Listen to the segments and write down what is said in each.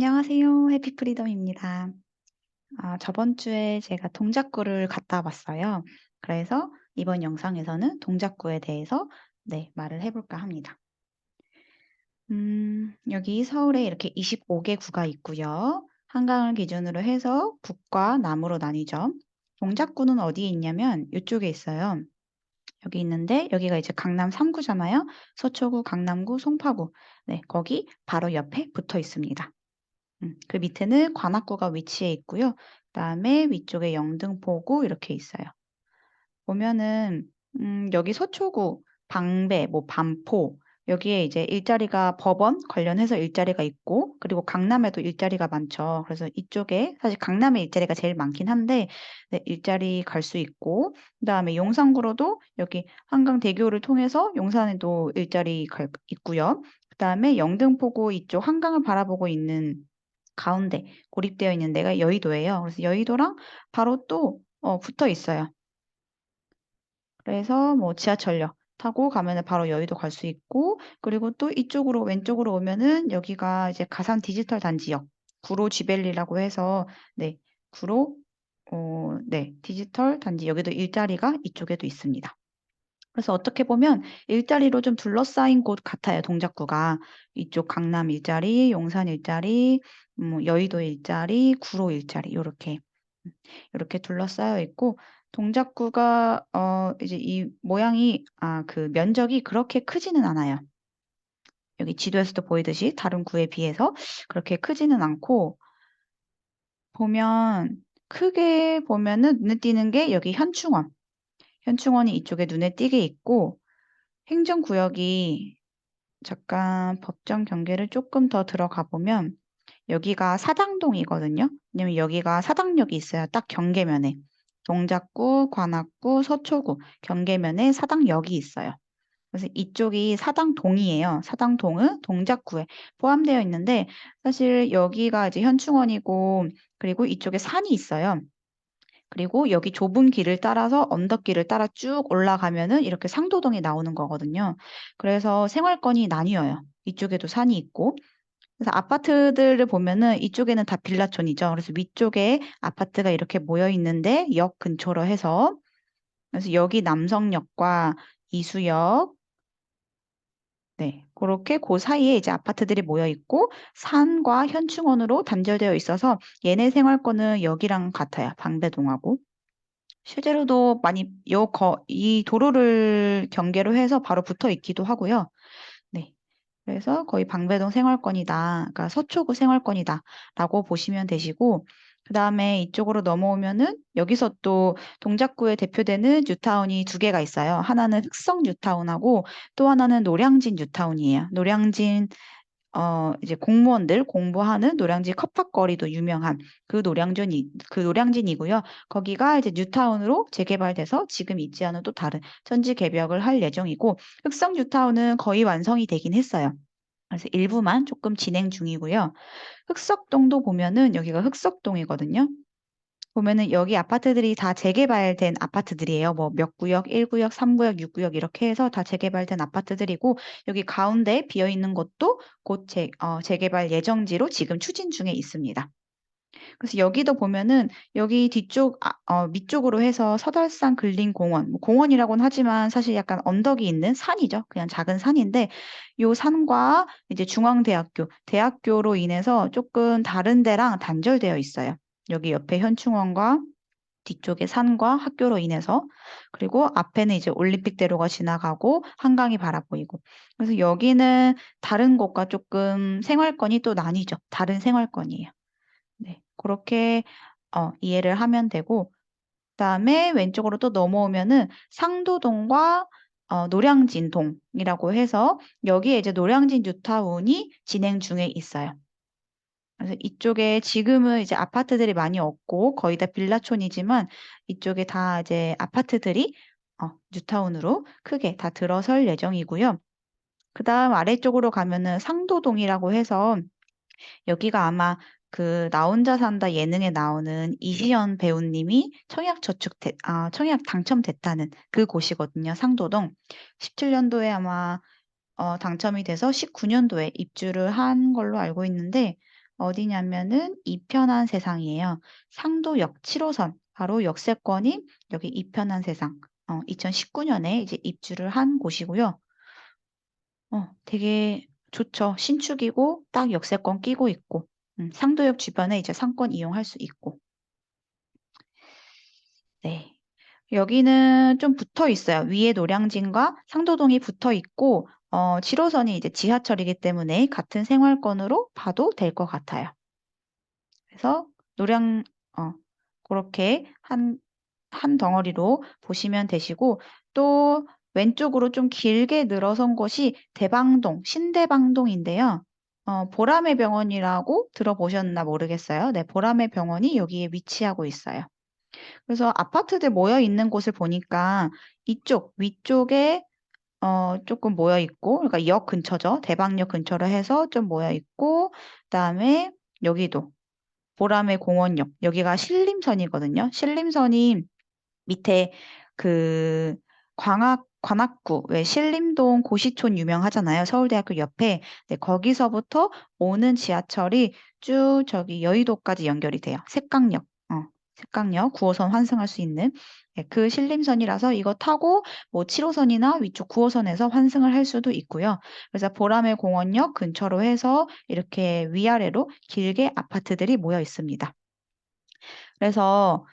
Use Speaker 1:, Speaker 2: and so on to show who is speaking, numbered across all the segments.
Speaker 1: 안녕하세요. 해피 프리덤입니다. 저번 주에 제가 동작구를 갔다 왔어요. 그래서 이번 영상에서는 동작구에 대해서 말을 해 볼까 합니다. 여기 서울에 이렇게 25개 구가 있고요. 한강을 기준으로 해서 북과 남으로 나뉘죠. 동작구는 어디에 있냐면 이쪽에 있어요. 여기 있는데 여기가 이제 강남 3구잖아요. 서초구, 강남구, 송파구. 네, 거기 바로 옆에 붙어 있습니다. 그 밑에는 관악구가 위치해 있고요. 그다음에 위쪽에 영등포구 이렇게 있어요. 보면은 여기 서초구, 방배, 뭐 반포 여기에 이제 일자리가 법원 관련해서 일자리가 있고 그리고 강남에도 일자리가 많죠. 그래서 이쪽에 사실 강남에 일자리가 제일 많긴 한데 네, 일자리 갈 수 있고 그다음에 용산구로도 여기 한강대교를 통해서 용산에도 일자리 있고요. 그다음에 영등포구 이쪽 한강을 바라보고 있는 가운데 고립되어 있는 데가 여의도예요. 그래서 여의도랑 바로 또 붙어 있어요. 그래서 뭐 지하철역 타고 가면은 바로 여의도 갈 수 있고 그리고 또 이쪽으로 왼쪽으로 오면은 여기가 이제 가산 디지털 단지역 구로 지벨리라고 해서 네 구로 디지털 단지 여기도 일자리가 이쪽에도 있습니다. 그래서 어떻게 보면 일자리로 좀 둘러싸인 곳 같아요, 동작구가. 이쪽 강남 일자리, 용산 일자리, 여의도 일자리, 구로 일자리 요렇게 요렇게 둘러싸여 있고 동작구가 이제 이 모양이 그 면적이 그렇게 크지는 않아요. 여기 지도에서도 보이듯이 다른 구에 비해서 그렇게 크지는 않고 보면 크게 보면은 눈에 띄는 게 여기 현충원. 현충원이 이쪽에 눈에 띄게 있고 행정구역이 잠깐 법정 경계를 조금 더 들어가 보면 여기가 사당동이거든요. 왜냐면 여기가 사당역이 있어요. 딱 경계면에. 동작구, 관악구, 서초구 경계면에 사당역이 있어요. 그래서 이쪽이 사당동이에요. 사당동은 동작구에 포함되어 있는데 사실 여기가 이제 현충원이고 그리고 이쪽에 산이 있어요. 그리고 여기 좁은 길을 따라서 언덕길을 따라 쭉 올라가면은 이렇게 상도동이 나오는 거거든요. 그래서 생활권이 나뉘어요. 이쪽에도 산이 있고. 그래서 아파트들을 보면은 이쪽에는 다 빌라촌이죠. 그래서 위쪽에 아파트가 이렇게 모여 있는데 역 근처로 해서 그래서 여기 남성역과 이수역 네, 그렇게 그 사이에 이제 아파트들이 모여 있고 산과 현충원으로 단절되어 있어서 얘네 생활권은 여기랑 같아요. 방배동하고. 실제로도 많이 이 도로를 경계로 해서 바로 붙어 있기도 하고요. 네. 그래서 거의 방배동 생활권이다. 그러니까 서초구 생활권이다라고 보시면 되시고 그다음에 이쪽으로 넘어오면은 여기서 또 동작구에 대표되는 뉴타운이 두 개가 있어요. 하나는 흑성 뉴타운하고 또 하나는 노량진 뉴타운이에요. 노량진 이제 공무원들 공부하는 노량진 컵밥거리도 유명한 그 노량진이고요. 거기가 이제 뉴타운으로 재개발돼서 지금 있지 않은 또 다른 천지 개벽을 할 예정이고 흑성 뉴타운은 거의 완성이 되긴 했어요. 그래서 일부만 조금 진행 중이고요. 흑석동도 보면은 여기가 흑석동이거든요. 보면은 여기 아파트들이 다 재개발된 아파트들이에요. 뭐 몇 구역, 1구역, 3구역, 6구역 이렇게 해서 다 재개발된 아파트들이고 여기 가운데 비어 있는 곳도 곧 재개발 예정지로 지금 추진 중에 있습니다. 그래서 여기도 보면은 여기 뒤쪽 밑쪽으로 해서 서달산 근린공원, 뭐 공원이라고는 하지만 사실 약간 언덕이 있는 산이죠. 그냥 작은 산인데 요 산과 이제 대학교로 인해서 조금 다른 데랑 단절되어 있어요. 여기 옆에 현충원과 뒤쪽에 산과 학교로 인해서 그리고 앞에는 이제 올림픽대로가 지나가고 한강이 바라 보이고 그래서 여기는 다른 곳과 조금 생활권이 또 나뉘죠. 다른 생활권이에요. 네. 그렇게 이해를 하면 되고 그다음에 왼쪽으로 또 넘어오면은 상도동과 노량진동이라고 해서 여기에 이제 노량진 뉴타운이 진행 중에 있어요. 그래서 이쪽에 지금은 이제 아파트들이 많이 없고 거의 다 빌라촌이지만 이쪽에 다 이제 아파트들이 뉴타운으로 크게 다 들어설 예정이고요. 그다음 아래쪽으로 가면은 상도동이라고 해서 여기가 아마 그 나 혼자 산다 예능에 나오는 이시연 배우님이 청약 당첨됐다는 그 곳이거든요. 상도동. 17년도에 아마 당첨이 돼서 19년도에 입주를 한 걸로 알고 있는데 어디냐면은 이편한 세상이에요. 상도역 7호선, 바로 역세권인 여기 이편한 세상. 2019년에 이제 입주를 한 곳이고요. 되게 좋죠. 신축이고 딱 역세권 끼고 있고, 상도역 주변에 이제 상권 이용할 수 있고. 네. 여기는 좀 붙어 있어요. 위에 노량진과 상도동이 붙어 있고, 7호선이 이제 지하철이기 때문에 같은 생활권으로 봐도 될 것 같아요. 그래서 노량, 어, 그렇게 한 덩어리로 보시면 되시고, 또 왼쪽으로 좀 길게 늘어선 곳이 대방동, 신대방동인데요. 보라매 병원이라고 들어보셨나 모르겠어요. 네, 보라매 병원이 여기에 위치하고 있어요. 그래서 아파트들 모여 있는 곳을 보니까 이쪽, 위쪽에 조금 모여 있고, 그러니까 역 근처죠. 대방역 근처로 해서 좀 모여 있고, 그다음에 여기도 보라매 공원역, 여기가 신림선이거든요. 신림선이 밑에 그 관악구, 왜 신림동 고시촌 유명하잖아요. 서울대학교 옆에. 네, 거기서부터 오는 지하철이 쭉 저기 여의도까지 연결이 돼요. 색강역 9호선 환승할 수 있는 네, 그 신림선이라서 이거 타고 뭐 7호선이나 위쪽 9호선에서 환승을 할 수도 있고요. 그래서 보라매 공원역 근처로 해서 이렇게 위아래로 길게 아파트들이 모여 있습니다. 그래서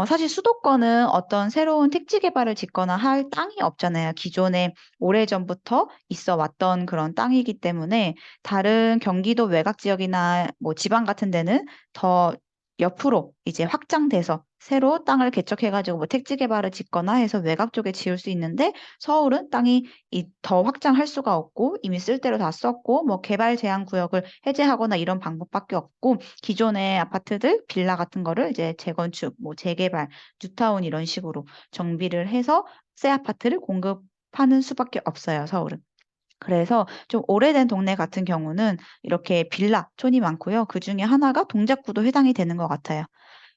Speaker 1: 사실 수도권은 어떤 새로운 택지 개발을 짓거나 할 땅이 없잖아요. 기존에 오래전부터 있어 왔던 그런 땅이기 때문에 다른 경기도 외곽 지역이나 뭐 지방 같은 데는 더 옆으로 이제 확장돼서 새로 땅을 개척해가지고 뭐 택지 개발을 짓거나 해서 외곽 쪽에 지을 수 있는데 서울은 땅이 더 확장할 수가 없고 이미 쓸 대로 다 썼고 뭐 개발 제한 구역을 해제하거나 이런 방법밖에 없고 기존의 아파트들, 빌라 같은 거를 이제 재건축, 뭐 재개발, 뉴타운 이런 식으로 정비를 해서 새 아파트를 공급하는 수밖에 없어요, 서울은. 그래서 좀 오래된 동네 같은 경우는 이렇게 빌라촌이 많고요. 그 중에 하나가 동작구도 해당이 되는 것 같아요.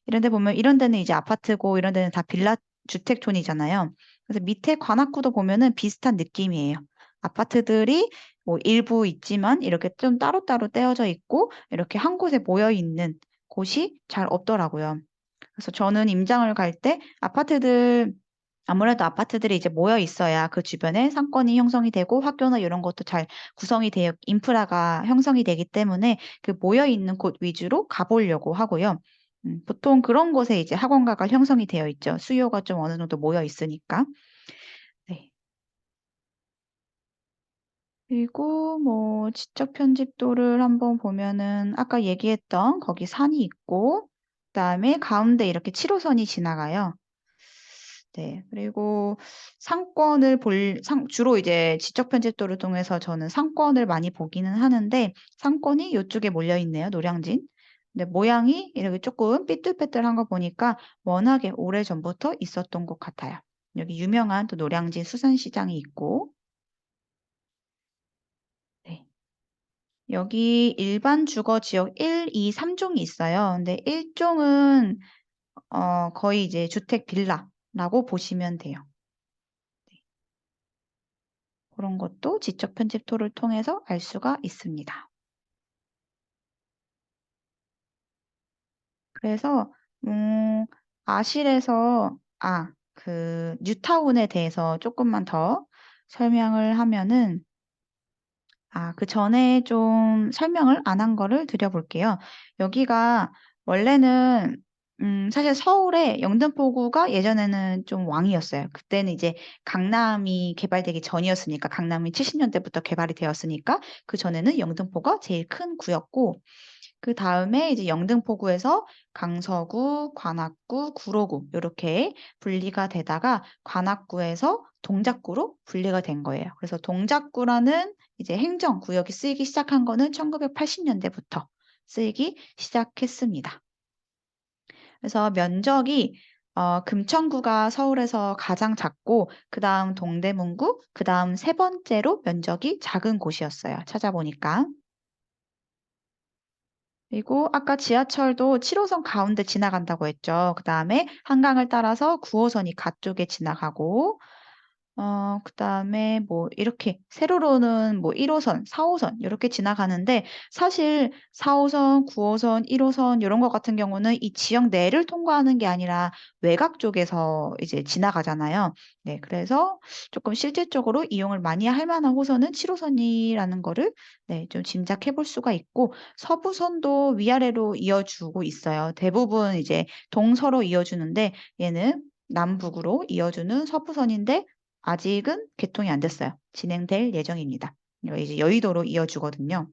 Speaker 1: 이런 데 보면 이런 데는 이제 아파트고 이런 데는 다 빌라 주택촌이잖아요. 그래서 밑에 관악구도 보면은 비슷한 느낌이에요. 아파트들이 뭐 일부 있지만 이렇게 좀 따로따로 떼어져 있고 이렇게 한 곳에 모여 있는 곳이 잘 없더라고요. 그래서 저는 임장을 갈 때 아무래도 아파트들이 이제 모여 있어야 그 주변에 상권이 형성이 되고 학교나 이런 것도 잘 구성이 되어 인프라가 형성이 되기 때문에 그 모여 있는 곳 위주로 가보려고 하고요. 보통 그런 곳에 이제 학원가가 형성이 되어 있죠. 수요가 좀 어느 정도 모여 있으니까. 네. 그리고 뭐 지적 편집도를 한번 보면은 아까 얘기했던 거기 산이 있고 그다음에 가운데 이렇게 7호선이 지나가요. 네. 그리고 주로 이제 지적 편집도를 통해서 저는 상권을 많이 보기는 하는데 상권이 이쪽에 몰려 있네요. 노량진. 근데 모양이 이렇게 조금 삐뚤빼뚤한 거 보니까 워낙에 오래전부터 있었던 것 같아요. 여기 유명한 또 노량진 수산시장이 있고 네. 여기 일반 주거 지역 1, 2, 3종이 있어요. 근데 1종은 거의 이제 주택 빌라라고 보시면 돼요. 그런 것도 지적 편집 툴을 통해서 알 수가 있습니다. 그래서 아실에서 그 뉴타운에 대해서 조금만 더 설명을 하면은 그 전에 좀 설명을 안 한 거를 드려볼게요. 여기가 원래는 사실 서울의 영등포구가 예전에는 좀 왕이었어요. 그때는 이제 강남이 개발되기 전이었으니까 강남이 70년대부터 개발이 되었으니까 그 전에는 영등포가 제일 큰 구였고 그 다음에 이제 영등포구에서 강서구, 관악구, 구로구 이렇게 분리가 되다가 관악구에서 동작구로 분리가 된 거예요. 그래서 동작구라는 이제 행정구역이 쓰이기 시작한 거는 1980년대부터 쓰이기 시작했습니다. 그래서 면적이 금천구가 서울에서 가장 작고 그다음 동대문구, 그다음 세 번째로 면적이 작은 곳이었어요. 찾아보니까. 그리고 아까 지하철도 7호선 가운데 지나간다고 했죠. 그다음에 한강을 따라서 9호선이 가쪽에 지나가고 그다음에 뭐 이렇게 세로로는 뭐 1 호선, 4 호선 요렇게 지나가는데 사실 4 호선, 9 호선, 1 호선 요런 것 같은 경우는 이 지역 내를 통과하는 게 아니라 외곽 쪽에서 이제 지나가잖아요. 네, 그래서 쪼끔 실질적으로 이용을 많이 할 만한 호선은 7 호선이라는 거를 네, 좀 짐작해 볼 수가 있고 서부선도 위아래로 이어주고 있어요. 대부분 이제 동서로 이어주는데 얘는 남북으로 이어주는 서부선인데 아직은 개통이 안 됐어요. 진행될 예정입니다. 이제 여의도로 이어주거든요.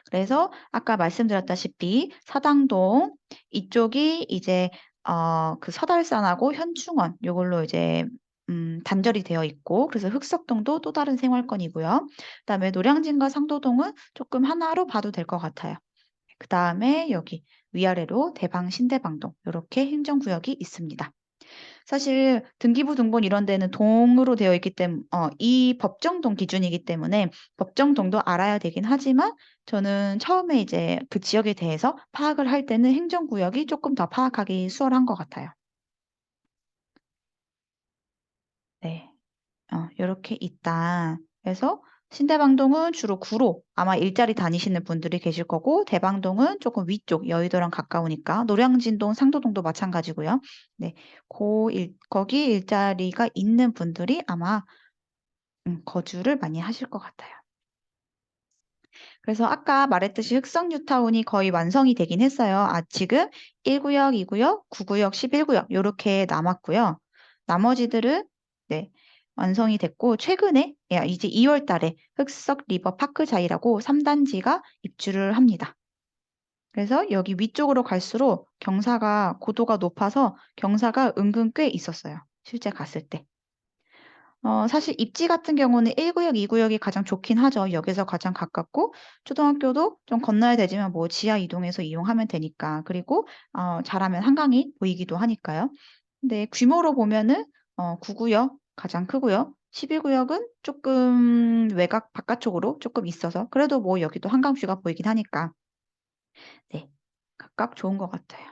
Speaker 1: 그래서 아까 말씀드렸다시피 사당동 이쪽이 이제 그 서달산하고 현충원 요걸로 이제 단절이 되어 있고 그래서 흑석동도 또 다른 생활권이고요. 그다음에 노량진과 상도동은 조금 하나로 봐도 될 것 같아요. 그다음에 여기 위아래로 대방, 신대방동 요렇게 행정구역이 있습니다. 사실 등기부 등본 이런 데는 동으로 되어 있기 이 법정동 기준이기 때문에 법정동도 알아야 되긴 하지만 저는 처음에 이제 그 지역에 대해서 파악을 할 때는 행정구역이 조금 더 파악하기 수월한 것 같아요. 네. 요렇게 있다. 그래서 신대방동은 주로 구로 아마 일자리 다니시는 분들이 계실 거고 대방동은 조금 위쪽 여의도랑 가까우니까 노량진동, 상도동도 마찬가지고요. 네. 거기 일자리가 있는 분들이 아마 거주를 많이 하실 것 같아요. 그래서 아까 말했듯이 흑성 뉴타운이 거의 완성이 되긴 했어요. 지금 1 구역, 2 구역, 9 구역, 11 구역 요렇게 남았고요. 나머지들은 네, 완성이 됐고 최근에 이제 2 월 달에 흑석 리버 파크자이라고 3 단지가 입주를 합니다. 그래서 여기 위쪽으로 갈수록 경사가 고도가 높아서 경사가 은근 꽤 있었어요, 실제 갔을 때. 사실 입지 같은 경우는 1 구역, 2 구역이 가장 좋긴 하죠. 역에서 가장 가깝고 초등학교도 좀 건너야 되지만 뭐 지하 이동해서 이용하면 되니까. 그리고 잘하면 한강이 보이기도 하니까요. 근데 규모로 보면은 9 구역 가장 크고요. 11 구역은 쪼끔 외곽 바깥쪽으로 쪼끔 있어서 그래도 뭐 여기도 한강뷰가 보이긴 하니까 네, 각각 좋은 것 같아요.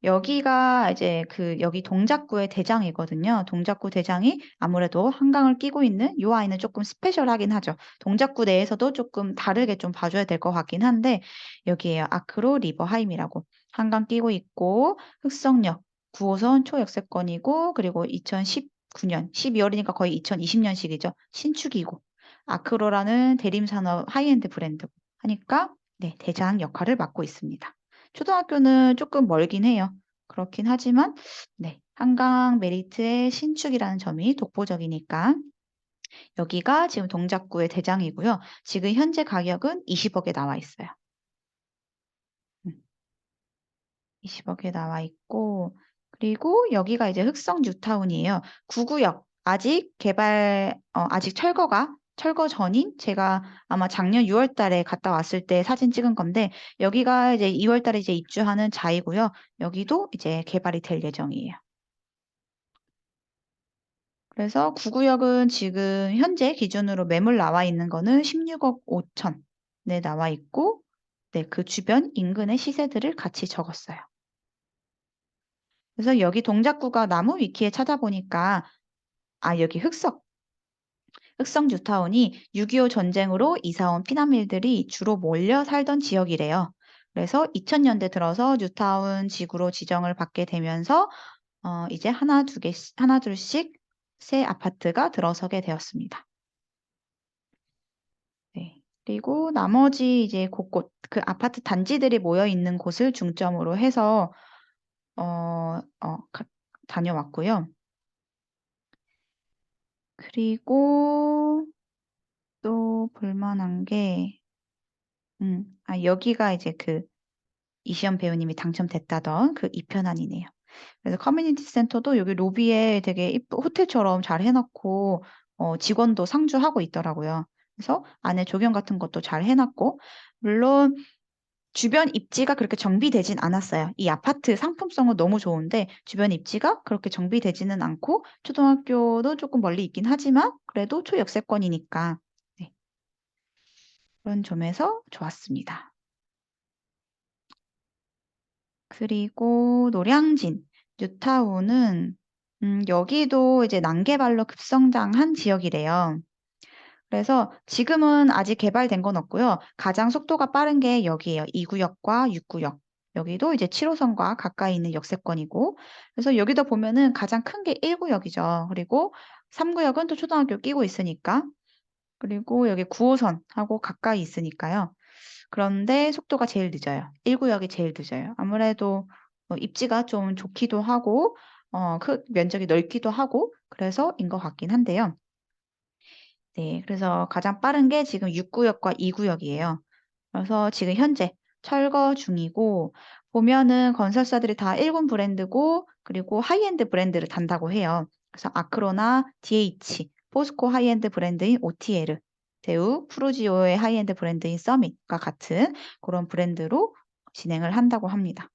Speaker 1: 여기가 이제 여기 동작구의 대장이거든요. 동작구 대장이 아무래도 한강을 끼고 있는 요 아이는 조금 스페셜하긴 하죠. 동작구 내에서도 조금 다르게 좀 봐 줘야 될 것 같긴 한데 여기에요. 아크로 리버하임이라고 한강 끼고 있고 흑석역 9 호선 초역세권이고 그리고 2019 년 12 월이니까 거의 2020 년식이죠. 신축이고 아크로라는 대림산업 하이엔드 브랜드고 하니까 네, 대장 역할을 맡고 있습니다. 초등학교는 조금 멀긴 해요. 그렇긴 하지만 네, 한강 메리트의 신축이라는 점이 독보적이니까 여기가 지금 동작구의 대장이고요. 지금 현재 가격은 20억에 나와 있어요. 20억에 나와 있고 그리고 여기가 이제 흑성 뉴타운이에요. 9 구역 아직 아직 철거 전인 제가 아마 작년 6 월 달에 갔다 왔을 때 사진 찍은 건데 여기가 이제 2 월 달에 이제 입주하는 자이고요. 여기도 이제 개발이 될 예정이에요. 그래서 9 구역은 지금 현재 기준으로 매물 나와 있는 거는 16억 5천 네, 나와 있고 네, 그 주변 인근의 시세들을 같이 적었어요. 그래서 여기 동작구가 나무 위키에 찾아보니까 여기 흑성 뉴타운이 6.25 전쟁으로 이사 온 피난민들이 주로 몰려 살던 지역이래요. 그래서 2000년대 들어서 뉴타운 지구로 지정을 받게 되면서 이제 하나 둘씩 새 아파트가 들어서게 되었습니다. 네. 그리고 나머지 이제 곳곳 그 아파트 단지들이 모여 있는 곳을 중점으로 해서 어 어 가 다녀왔고요. 그리고 또 볼 만한 게 여기가 이제 이시연 배우님이 당첨됐다던 그 이편안이네요. 그래서 커뮤니티 센터도 여기 로비에 되게 호텔처럼 잘 해 놓고 직원도 상주하고 있더라고요. 그래서 안에 조경 같은 것도 잘 해 놨고 물론 주변 입지가 그렇게 정비되진 않았어요. 이 아파트 상품성은 너무 좋은데 주변 입지가 그렇게 정비되지는 않고 초등학교도 조금 멀리 있긴 하지만 그래도 초역세권이니까 네, 그런 점에서 좋았습니다. 그리고 노량진, 뉴타운은 여기도 이제 난개발로 급성장한 지역이래요. 그래서 지금은 아직 개발된 건 없고요. 가장 속도가 빠른 게 여기예요. 2구역과 6구역. 여기도 이제 7호선과 가까이 있는 역세권이고, 그래서 여기도 보면은 가장 큰 게 1구역이죠. 그리고 3구역은 또 초등학교 끼고 있으니까, 그리고 여기 9호선하고 가까이 있으니까요. 그런데 속도가 제일 늦어요. 1구역이 제일 늦어요. 아무래도 입지가 좀 좋기도 하고, 면적이 넓기도 하고, 그래서인 것 같긴 한데요. 네, 그래서 가장 빠른 게 지금 6구역과 2구역이에요. 그래서 지금 현재 철거 중이고, 보면은 건설사들이 다 일본 브랜드고, 그리고 하이엔드 브랜드를 단다고 해요. 그래서 아크로나 DH, 포스코 하이엔드 브랜드인 OTL, 대우, 프루지오의 하이엔드 브랜드인 서밋과 같은 그런 브랜드로 진행을 한다고 합니다.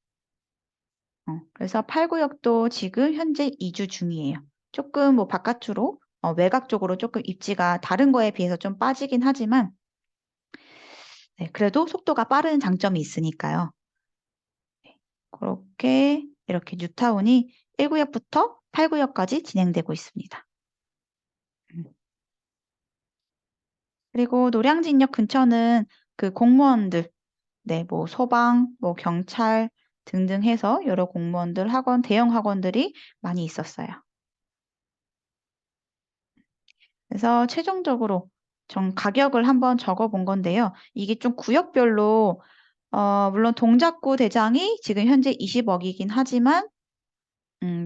Speaker 1: 그래서 8구역도 지금 현재 이주 중이에요. 조금 뭐 바깥으로, 외곽 쪽으로 조금 입지가 다른 거에 비해서 좀 빠지긴 하지만, 네, 그래도 속도가 빠른 장점이 있으니까요. 네, 그렇게 이렇게 뉴타운이 1구역부터 8구역까지 진행되고 있습니다. 그리고 노량진역 근처는 그 공무원들, 네, 뭐 소방, 뭐 경찰 등등 해서 여러 공무원들 학원, 대형 학원들이 많이 있었어요. 그래서 최종적으로 가격을 한번 적어본 건데요. 이게 좀 구역별로 물론 동작구 대장이 지금 현재 20억이긴 하지만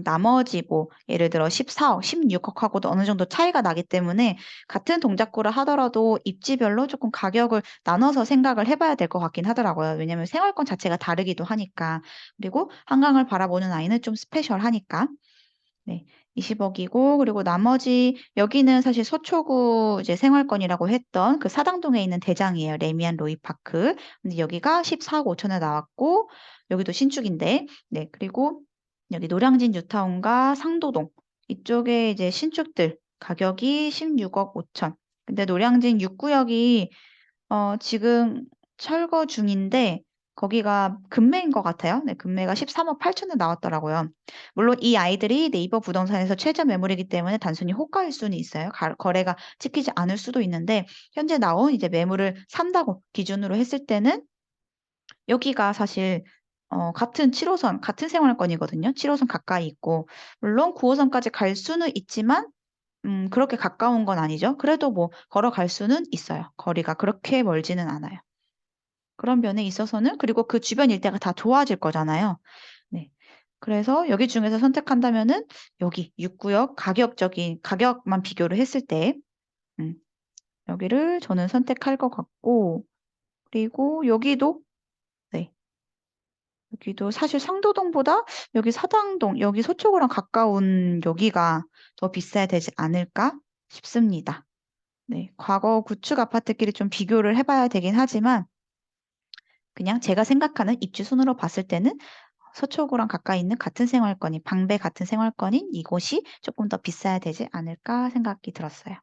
Speaker 1: 나머지 뭐 예를 들어 14억, 16억하고도 어느 정도 차이가 나기 때문에 같은 동작구를 하더라도 입지별로 조금 가격을 나눠서 생각을 해봐야 될 것 같긴 하더라고요. 왜냐면 생활권 자체가 다르기도 하니까. 그리고 한강을 바라보는 아이는 좀 스페셜하니까. 네, 20억이고, 그리고 나머지, 여기는 사실 서초구 이제 생활권이라고 했던 그 사당동에 있는 대장이에요. 레미안 로이파크. 근데 여기가 14억 5천에 나왔고, 여기도 신축인데, 네, 그리고 여기 노량진 뉴타운과 상도동. 이쪽에 이제 신축들 가격이 16억 5천. 근데 노량진 6구역이 지금 철거 중인데 거기가 금매인 것 같아요. 네, 금매가 13억 8천에 나왔더라고요. 물론 이 아이들이 네이버 부동산에서 최저 매물이기 때문에 단순히 호가일 수는 있어요. 거래가 찍히지 않을 수도 있는데 현재 나온 이제 매물을 산다고 기준으로 했을 때는 여기가 사실 같은 7호선, 같은 생활권이거든요. 7호선 가까이 있고 물론 9호선까지 갈 수는 있지만 그렇게 가까운 건 아니죠. 그래도 뭐 걸어갈 수는 있어요. 거리가 그렇게 멀지는 않아요. 그런 면에 있어서는 그리고 그 주변 일대가 다 좋아질 거잖아요. 네. 그래서 여기 중에서 선택한다면은 여기 6구역 가격적인 가격만 비교를 했을 때 음, 여기를 저는 선택할 것 같고 그리고 여기도 네. 여기도 사실 상도동보다 여기 사당동, 여기 서초구랑 가까운 여기가 더 비싸야 되지 않을까 싶습니다. 네, 과거 구축 아파트끼리 좀 비교를 해봐야 되긴 하지만 그냥 제가 생각하는 입지 순으로 봤을 때는 서초구랑 가까이 있는 같은 생활권인 방배 같은 생활권인 이곳이 조금 더 비싸야 되지 않을까 생각이 들었어요.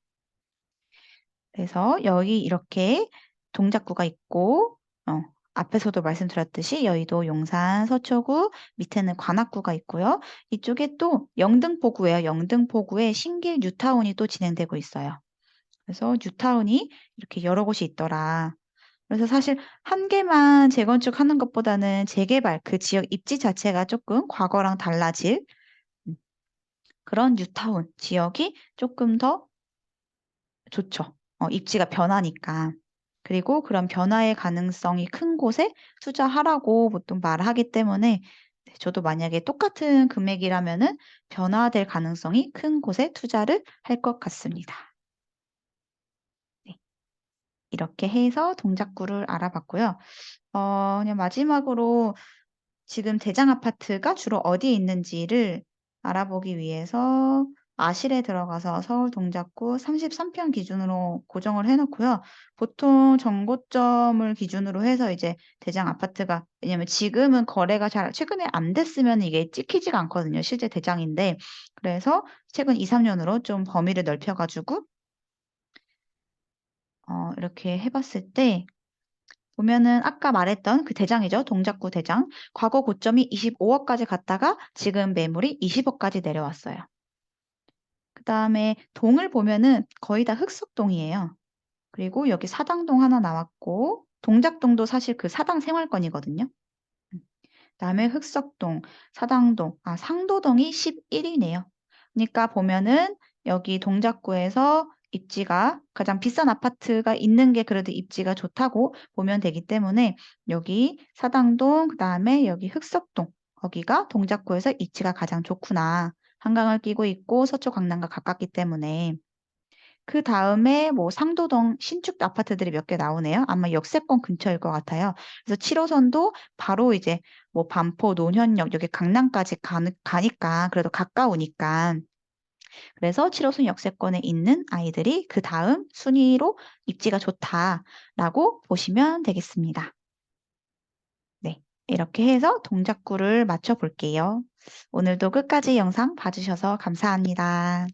Speaker 1: 그래서 여기 이렇게 동작구가 있고 앞에서도 말씀드렸듯이 여의도, 용산, 서초구, 밑에는 관악구가 있고요. 이쪽에 또 영등포구예요. 영등포구에 신길 뉴타운이 또 진행되고 있어요. 그래서 뉴타운이 이렇게 여러 곳이 있더라. 그래서 사실 한 개만 재건축하는 것보다는 재개발, 그 지역 입지 자체가 조금 과거랑 달라질 음, 그런 뉴타운 지역이 조금 더 좋죠. 입지가 변하니까. 그리고 그런 변화의 가능성이 큰 곳에 투자하라고 보통 말하기 때문에 네, 저도 만약에 똑같은 금액이라면은 변화될 가능성이 큰 곳에 투자를 할 것 같습니다. 네, 이렇게 해서 동작구를 알아봤고요. 그냥 마지막으로 지금 대장 아파트가 주로 어디에 있는지를 알아보기 위해서 아실에 들어가서 서울 동작구 33평 기준으로 고정을 해놓고요. 보통 정고점을 기준으로 해서 이제 대장 아파트가 왜냐면 지금은 거래가 잘 최근에 안 됐으면 이게 찍히지가 않거든요. 실제 대장인데 그래서 최근 2, 3년으로 좀 범위를 넓혀가지고 이렇게 해봤을 때 보면은 아까 말했던 그 대장이죠. 동작구 대장. 과거 고점이 25억까지 갔다가 지금 매물이 20억까지 내려왔어요. 그다음에 동을 보면은 거의 다 흑석동이에요. 그리고 여기 사당동 하나 나왔고 동작동도 사실 그 사당 생활권이거든요. 그다음에 흑석동, 사당동, 상도동이 11이네요. 그러니까 보면은 여기 동작구에서 입지가 가장 비싼 아파트가 있는 게 그래도 입지가 좋다고 보면 되기 때문에 여기 사당동, 그다음에 여기 흑석동, 거기가 동작구에서 입지가 가장 좋구나. 한강을 끼고 있고 서초 강남과 가깝기 때문에. 그 다음에 뭐 상도동 신축 아파트들이 몇 개 나오네요. 아마 역세권 근처일 것 같아요. 그래서 7호선도 바로 이제 뭐 반포, 노현역, 여기 강남까지 가니까 그래도 가까우니까. 그래서 7호선 역세권에 있는 아이들이 그 다음 순위로 입지가 좋다라고 보시면 되겠습니다. 네, 이렇게 해서 동작구를 맞춰 볼게요. 오늘도 끝까지 영상 봐주셔서 감사합니다.